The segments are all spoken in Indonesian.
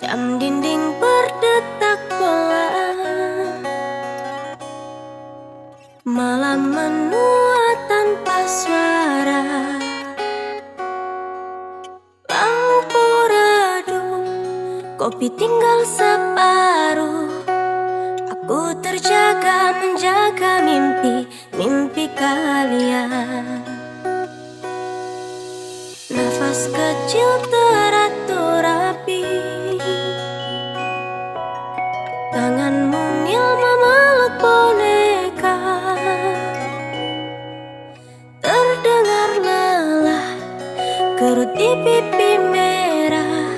Jam dinding berdetak pelan, malam menua tanpa suara. Lampu redup, kopi tinggal separuh. Aku terjaga menjaga mimpi kalian. Nafas kecil teratur rapi, tangan mungil memeluk boneka. Terdengar lelah kerut di pipi merah.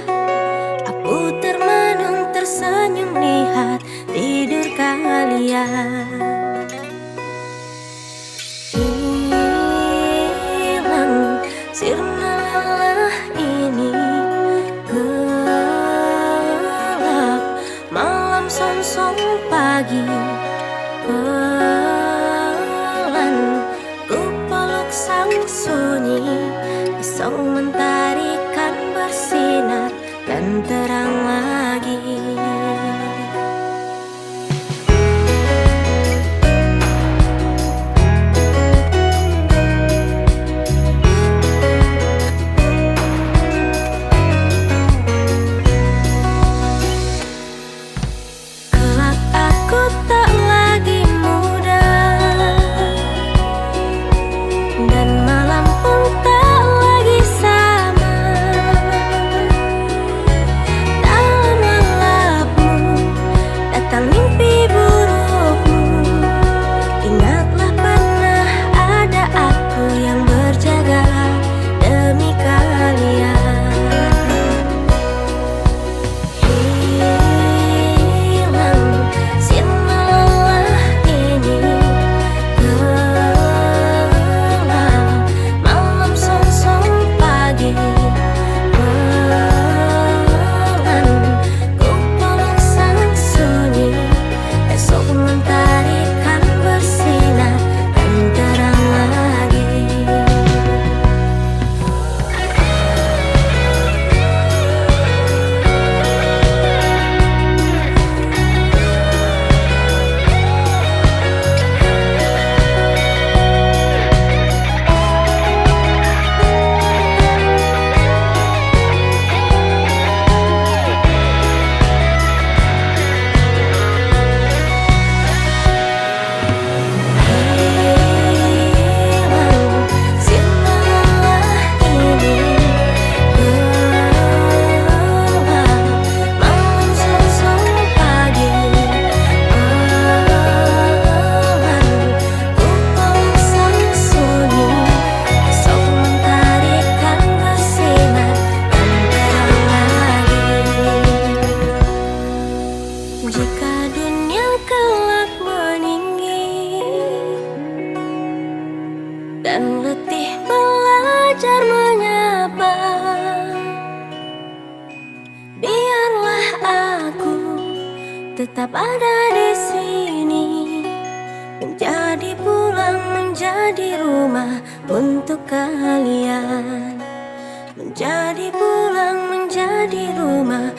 Aku termenung tersenyum lihat tidur kalian. Hilang sirna lelah ini, gelap malam sonsong pagi. Pelan ku peluk sang sunyi, esok mentari kan bersinar dan terang lagi. Kelak aku tak lagi muda, dan malam pun tak lagi sama. Dalam lelapmu datang mimpi burukmu. Ingatlah pernah ada aku yang berjaga demi kalian. Hilang sirna lelah ini, gelap malam sonsong pagi. Pelan ku peluk sang sunyi, esok mentari kan bersinar dan terang lagi. Hilang sirna lelah ini, gelap malam sonsong pagi. Pelan ku peluk sang sunyi, esok mentari kan bersinar dan terang lagi. Jika dunia kelak meninggi dan letih belajar menyapa, biarlah aku tetap ada di sini, menjadi pulang, menjadi rumah untuk kalian. Menjadi pulang, menjadi rumah